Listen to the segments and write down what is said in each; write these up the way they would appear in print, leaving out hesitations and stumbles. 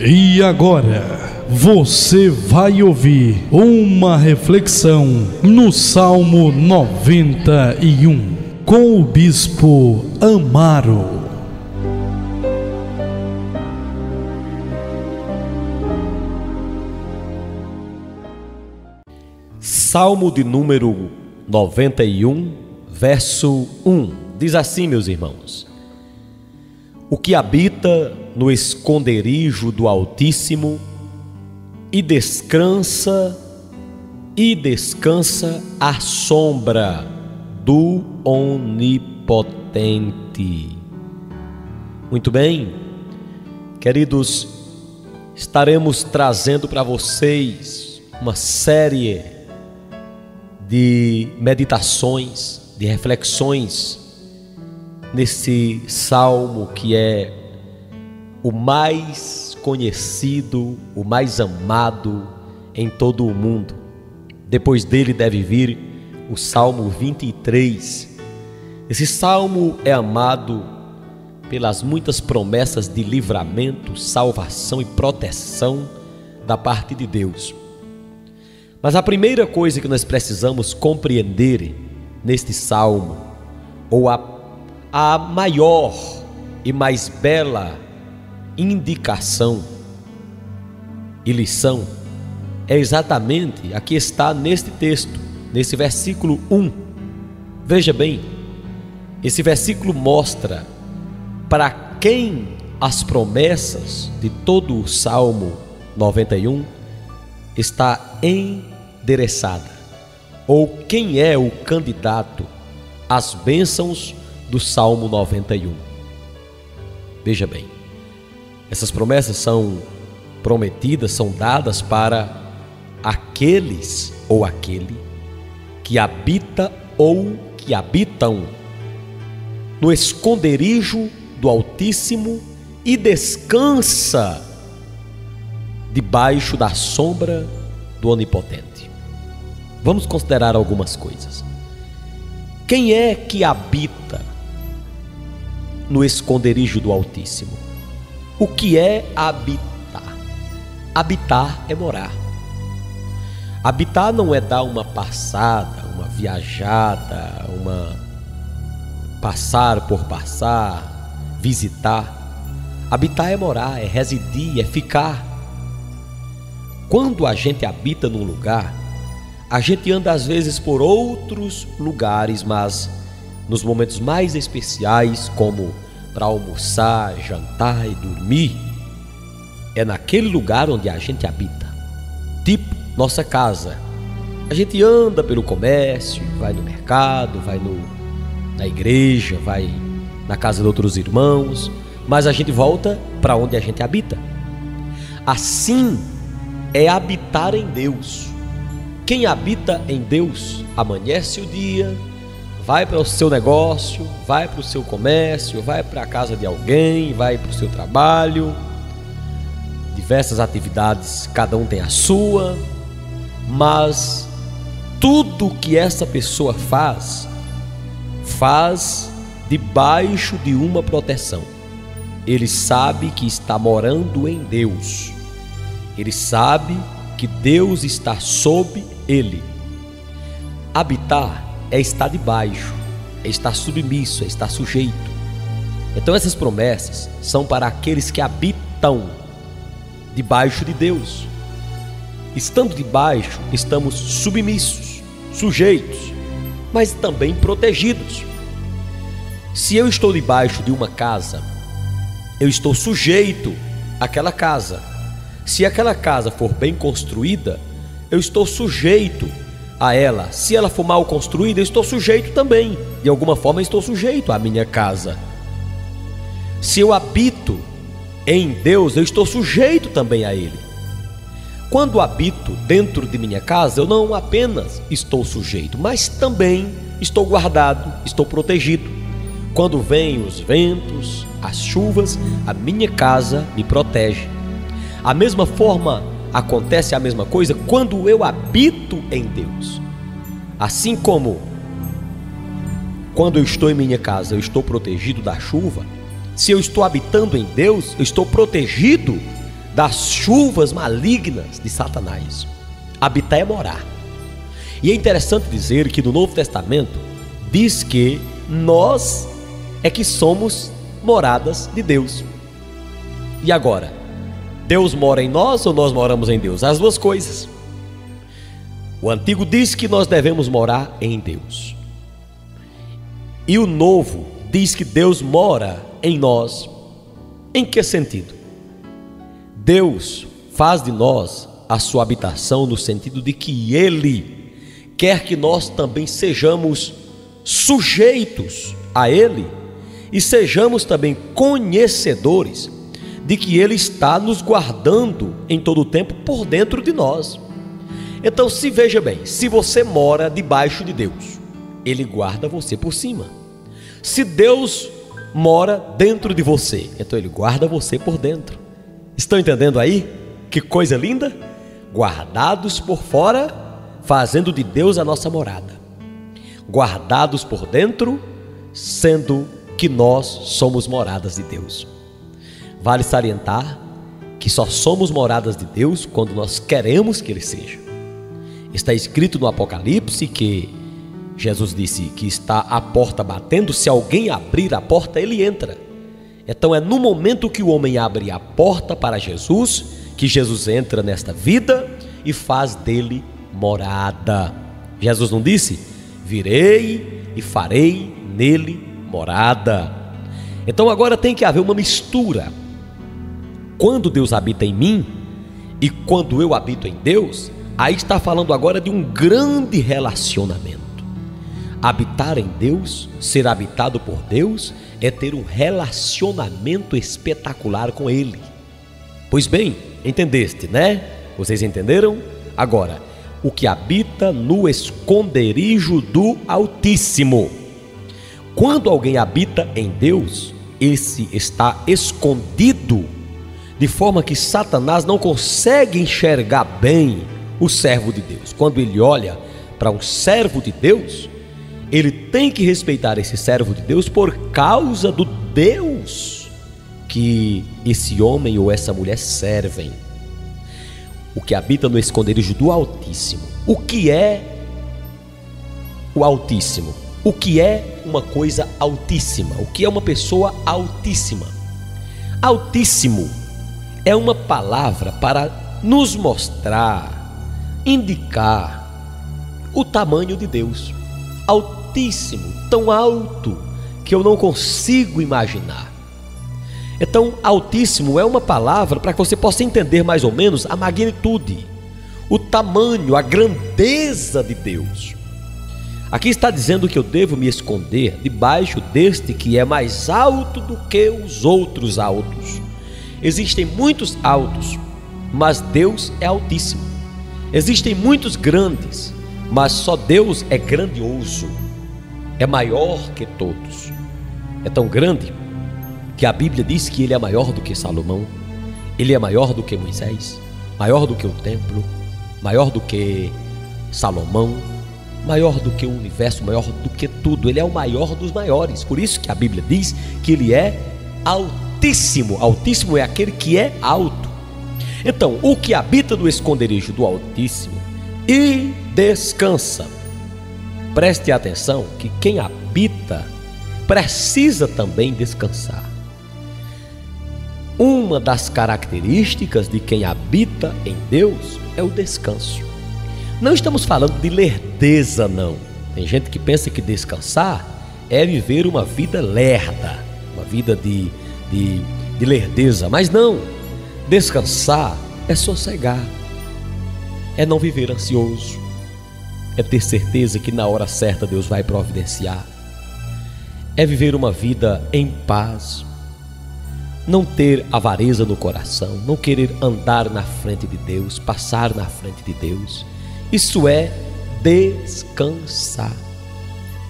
E agora, você vai ouvir uma reflexão no Salmo 91, com o Bispo Amaro. Salmo de número 91, verso 1, diz assim, meus irmãos: o que habita no esconderijo do Altíssimo e descansa à sombra do Onipotente. Muito bem, queridos, estaremos trazendo para vocês uma série de meditações, de reflexões nesse salmo que é o mais conhecido, o mais amado em todo o mundo. Depois dele deve vir o Salmo 23. Esse salmo é amado pelas muitas promessas de livramento, salvação e proteção da parte de Deus. Mas a primeira coisa que nós precisamos compreender neste salmo, ou a maior e mais bela indicação e lição, é exatamente a que está neste texto, nesse versículo 1. Veja bem, esse versículo mostra para quem as promessas de todo o Salmo 91 está endereçada, ou quem é o candidato às bênçãos do Salmo 91. Veja bem, essas promessas são prometidas, são dadas para aqueles ou aquele que habita ou que habitam no esconderijo do Altíssimo e descansa debaixo da sombra do Onipotente. Vamos considerar algumas coisas. Quem é que habita no esconderijo do Altíssimo? O que é habitar? Habitar é morar. Habitar não é dar uma passada, uma viajada, passar por passar, visitar. Habitar é morar, é residir, é ficar. Quando a gente habita num lugar, a gente anda às vezes por outros lugares, mas nos momentos mais especiais, como para almoçar, jantar e dormir, é naquele lugar onde a gente habita. Tipo nossa casa. A gente anda pelo comércio, vai no mercado, vai na igreja, vai na casa de outros irmãos, mas a gente volta para onde a gente habita. Assim é habitar em Deus. Quem habita em Deus amanhece o dia, vai para o seu negócio, vai para o seu comércio, vai para a casa de alguém, vai para o seu trabalho, diversas atividades, cada um tem a sua, mas tudo que essa pessoa faz debaixo de uma proteção. Ele sabe que está morando em Deus. Ele sabe que Deus está sob ele. Habitar é estar debaixo, é estar submisso, é estar sujeito. Então essas promessas são para aqueles que habitam debaixo de Deus. Estando debaixo, estamos submissos, sujeitos, mas também protegidos. Se eu estou debaixo de uma casa, eu estou sujeito àquela casa. Se aquela casa for bem construída, eu estou sujeito a ela. Se ela for mal construída, eu estou sujeito também. De alguma forma, eu estou sujeito à minha casa. Se eu habito em Deus, eu estou sujeito também a Ele. Quando habito dentro de minha casa, eu não apenas estou sujeito, mas também estou guardado, estou protegido. Quando vêm os ventos, as chuvas, a minha casa me protege. A mesma forma, acontece a mesma coisa quando eu habito em Deus. Assim como quando eu estou em minha casa, eu estou protegido da chuva. Se eu estou habitando em Deus, eu estou protegido das chuvas malignas de Satanás. Habitar é morar. E é interessante dizer que no Novo Testamento diz que nós é que somos moradas de Deus. E agora, Deus mora em nós ou nós moramos em Deus? As duas coisas. O Antigo diz que nós devemos morar em Deus, e o Novo diz que Deus mora em nós. Em que sentido? Deus faz de nós a sua habitação no sentido de que Ele quer que nós também sejamos sujeitos a Ele e sejamos também conhecedores de que Ele está nos guardando em todo o tempo por dentro de nós. Então, se veja bem, se você mora debaixo de Deus, Ele guarda você por cima. Se Deus mora dentro de você, então Ele guarda você por dentro. Estão entendendo aí? Que coisa linda! Guardados por fora, fazendo de Deus a nossa morada. Guardados por dentro, sendo que nós somos moradas de Deus. Vale salientar que só somos moradas de Deus quando nós queremos que Ele seja. Está escrito no Apocalipse que Jesus disse que está à porta batendo, se alguém abrir a porta, Ele entra. Então é no momento que o homem abre a porta para Jesus, que Jesus entra nesta vida e faz dele morada. Jesus não disse: virei e farei nele morada. Então agora tem que haver uma mistura. Quando Deus habita em mim e quando eu habito em Deus, aí está falando agora de um grande relacionamento. Habitar em Deus, ser habitado por Deus, é ter um relacionamento espetacular com Ele. Pois bem, entendeste, né? Vocês entenderam? Agora, o que habita no esconderijo do Altíssimo. Quando alguém habita em Deus, esse está escondido, de forma que Satanás não consegue enxergar bem o servo de Deus. Quando ele olha para um servo de Deus, ele tem que respeitar esse servo de Deus por causa do Deus que esse homem ou essa mulher servem. O que habita no esconderijo do Altíssimo. O que é o Altíssimo? O que é uma coisa altíssima? O que é uma pessoa altíssima? Altíssimo é uma palavra para nos mostrar, indicar o tamanho de Deus. Altíssimo, tão alto que eu não consigo imaginar. Então, altíssimo é uma palavra para que você possa entender mais ou menos a magnitude, o tamanho, a grandeza de Deus. Aqui está dizendo que eu devo me esconder debaixo deste que é mais alto do que os outros altos. Existem muitos altos, mas Deus é altíssimo. Existem muitos grandes, mas só Deus é grandioso, é maior que todos. É tão grande que a Bíblia diz que Ele é maior do que Salomão, Ele é maior do que Moisés, maior do que o templo, maior do que Salomão, maior do que o universo, maior do que tudo. Ele é o maior dos maiores. Por isso que a Bíblia diz que Ele é altíssimo. Altíssimo é aquele que é alto. Então, o que habita no esconderijo do Altíssimo e descansa. Preste atenção que quem habita precisa também descansar. Uma das características de quem habita em Deus é o descanso. Não estamos falando de lerdeza, não. Tem gente que pensa que descansar é viver uma vida lerda, uma vida de lerdeza, mas não. Descansar é sossegar, é não viver ansioso, é ter certeza que na hora certa Deus vai providenciar, é viver uma vida em paz, não ter avareza no coração, não querer andar na frente de Deus, passar na frente de Deus. Isso é descansar.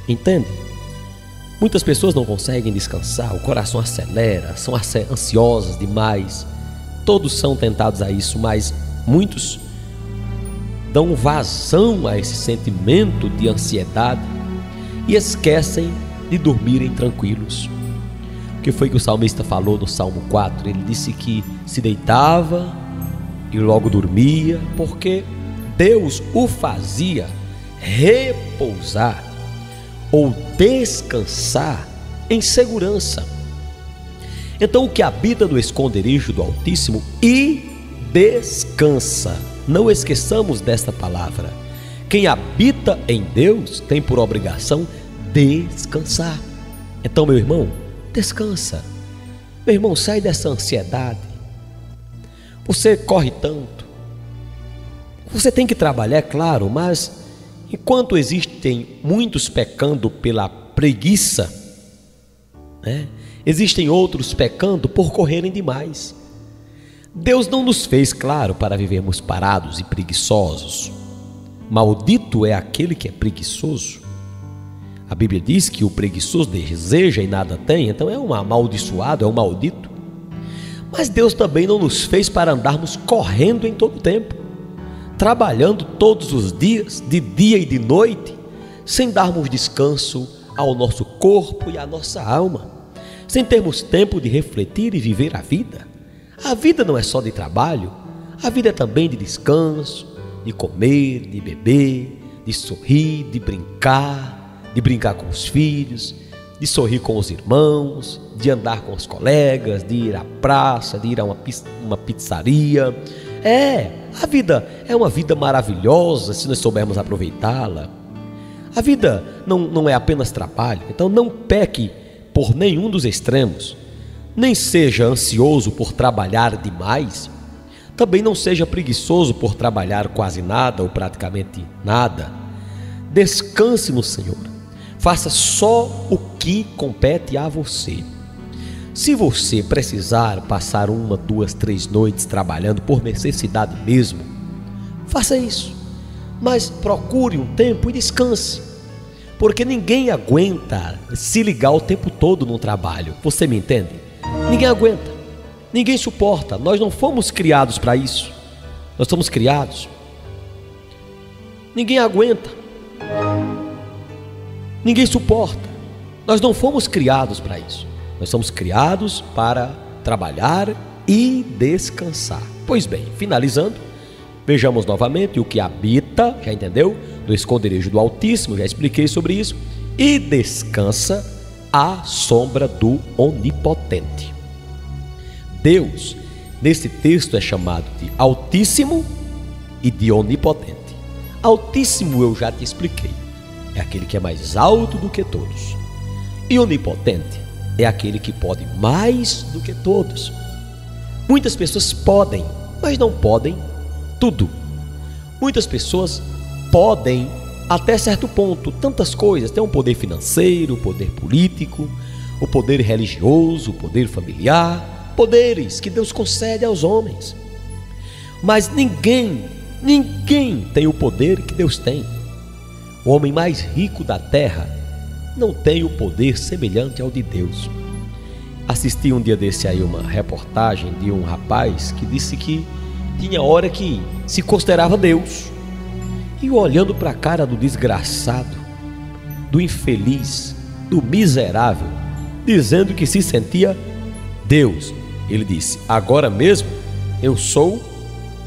Entende? Muitas pessoas não conseguem descansar, o coração acelera, são ansiosas demais. Todos são tentados a isso, mas muitos dão vazão a esse sentimento de ansiedade e esquecem de dormirem tranquilos. O que foi que o salmista falou no Salmo 4? Ele disse que se deitava e logo dormia, porque Deus o fazia repousar ou descansar em segurança. Então, o que habita no esconderijo do Altíssimo e descansa. Não esqueçamos desta palavra. Quem habita em Deus tem por obrigação descansar. Então, meu irmão, descansa. Meu irmão, sai dessa ansiedade. Você corre tanto. Você tem que trabalhar, é claro, mas enquanto existem muitos pecando pela preguiça, existem outros pecando por correrem demais. Deus não nos fez, claro, para vivermos parados e preguiçosos. Maldito é aquele que é preguiçoso. A Bíblia diz que o preguiçoso deseja e nada tem, então é um amaldiçoado, é um maldito. Mas Deus também não nos fez para andarmos correndo em todo o tempo, trabalhando todos os dias, de dia e de noite, sem darmos descanso ao nosso corpo e à nossa alma, sem termos tempo de refletir e viver a vida. A vida não é só de trabalho, a vida é também de descanso, de comer, de beber, de sorrir, de brincar com os filhos, de sorrir com os irmãos, de andar com os colegas, de ir à praça, de ir a uma pizzaria. A vida é uma vida maravilhosa se nós soubermos aproveitá-la. A vida não é apenas trabalho, então não peque por nenhum dos extremos. Nem seja ansioso por trabalhar demais, também não seja preguiçoso por trabalhar quase nada ou praticamente nada. Descanse no Senhor, faça só o que compete a você. Se você precisar passar 1, 2, 3 noites trabalhando por necessidade mesmo, faça isso, mas procure um tempo e descanse, porque ninguém aguenta se ligar o tempo todo no trabalho, você me entende? Ninguém aguenta, ninguém suporta. Nós não fomos criados para isso. Nós somos criados. Ninguém aguenta, ninguém suporta. Nós não fomos criados para isso. Nós somos criados para trabalhar e descansar. Pois bem, finalizando, vejamos novamente o que habita, já entendeu? No esconderijo do Altíssimo, já expliquei sobre isso. E descansa à sombra do Onipotente. Deus, nesse texto, é chamado de Altíssimo e de Onipotente. Altíssimo eu já te expliquei, é aquele que é mais alto do que todos. E onipotente é aquele que pode mais do que todos. Muitas pessoas podem, mas não podem tudo. Muitas pessoas podem até certo ponto tantas coisas. Tem um poder financeiro, o poder político, o poder religioso, o poder familiar, poderes que Deus concede aos homens. Mas ninguém tem o poder que Deus tem. O homem mais rico da terra não tem o poder semelhante ao de Deus. Assisti um dia desse aí uma reportagem de um rapaz que disse que tinha hora que se considerava Deus. E olhando para a cara do desgraçado, do infeliz, do miserável, dizendo que se sentia Deus, ele disse: agora mesmo eu sou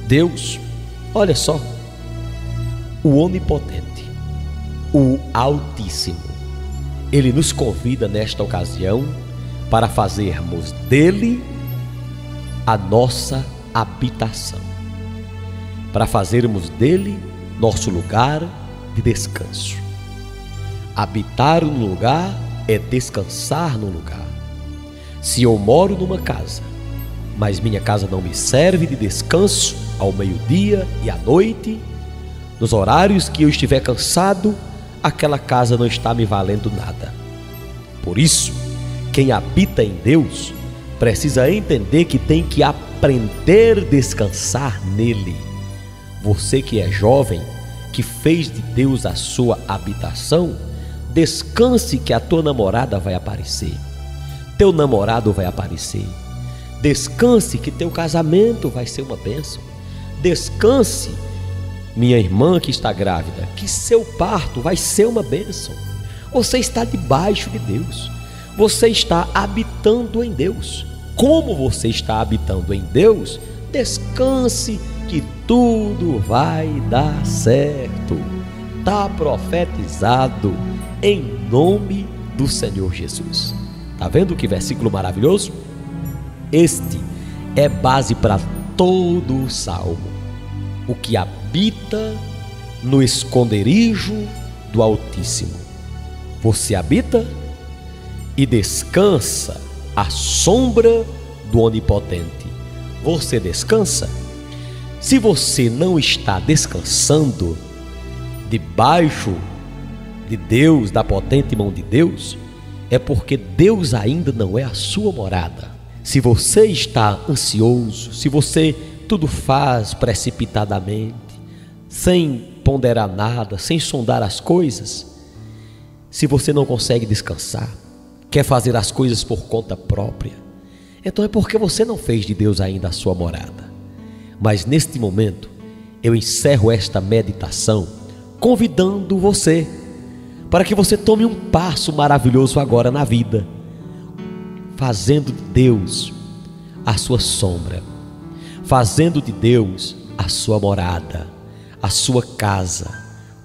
Deus. Olha só, o onipotente, o Altíssimo, ele nos convida nesta ocasião para fazermos dele a nossa habitação, para fazermos dele nosso lugar de descanso. Habitar no lugar é descansar no lugar. Se eu moro numa casa, mas minha casa não me serve de descanso ao meio-dia e à noite, nos horários que eu estiver cansado, aquela casa não está me valendo nada. Por isso, quem habita em Deus precisa entender que tem que aprender a descansar nele. Você que é jovem, que fez de Deus a sua habitação, descanse que a tua namorada vai aparecer, teu namorado vai aparecer. Descanse que teu casamento vai ser uma bênção. Descanse, minha irmã que está grávida, que seu parto vai ser uma bênção. Você está debaixo de Deus. você está habitando em Deus. Como você está habitando em Deus, descanse que tudo vai dar certo. Está profetizado em nome do Senhor Jesus. Está vendo que versículo maravilhoso? Este é base para todo o salmo. O que habita no esconderijo do Altíssimo. Você habita e descansa à sombra do Onipotente. Você descansa? Se você não está descansando debaixo de Deus, da potente mão de Deus, é porque Deus ainda não é a sua morada. Se você está ansioso, se você tudo faz precipitadamente, sem ponderar nada, sem sondar as coisas, se você não consegue descansar, quer fazer as coisas por conta própria, então é porque você não fez de Deus ainda a sua morada. Mas neste momento, eu encerro esta meditação convidando você para que você tome um passo maravilhoso agora na vida, fazendo de Deus a sua sombra, fazendo de Deus a sua morada, a sua casa,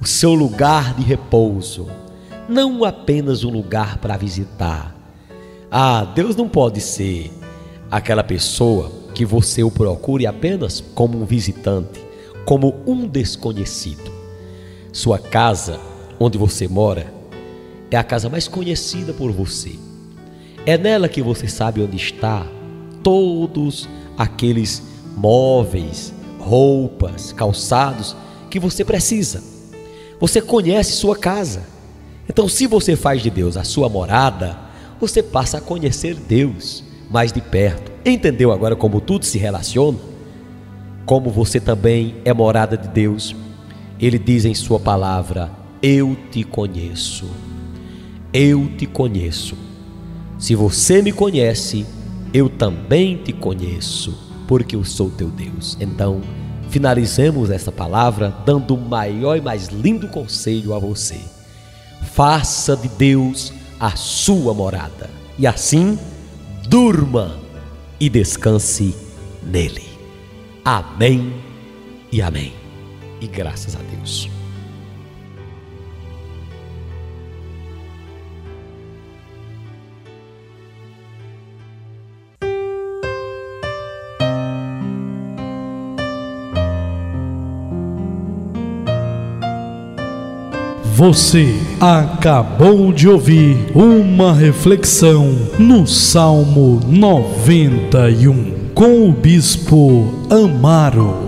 o seu lugar de repouso, não apenas um lugar para visitar. Deus não pode ser aquela pessoa que você o procure apenas como um visitante, como um desconhecido. Sua casa, onde você mora, é a casa mais conhecida por você. É nela que você sabe onde está todos aqueles móveis, roupas, calçados que você precisa. Você conhece sua casa. Então, se você faz de Deus a sua morada, você passa a conhecer Deus mais de perto. Entendeu agora como tudo se relaciona? Como você também é morada de Deus. Ele diz em sua palavra: eu te conheço. Eu te conheço. Se você me conhece, eu também te conheço, porque eu sou teu Deus. Então, finalizemos essa palavra dando o maior e mais lindo conselho a você. Faça de Deus a sua morada, e assim durma e descanse nele. Amém e amém. E graças a Deus. Você acabou de ouvir uma reflexão no Salmo 91 com o Bispo Amaro.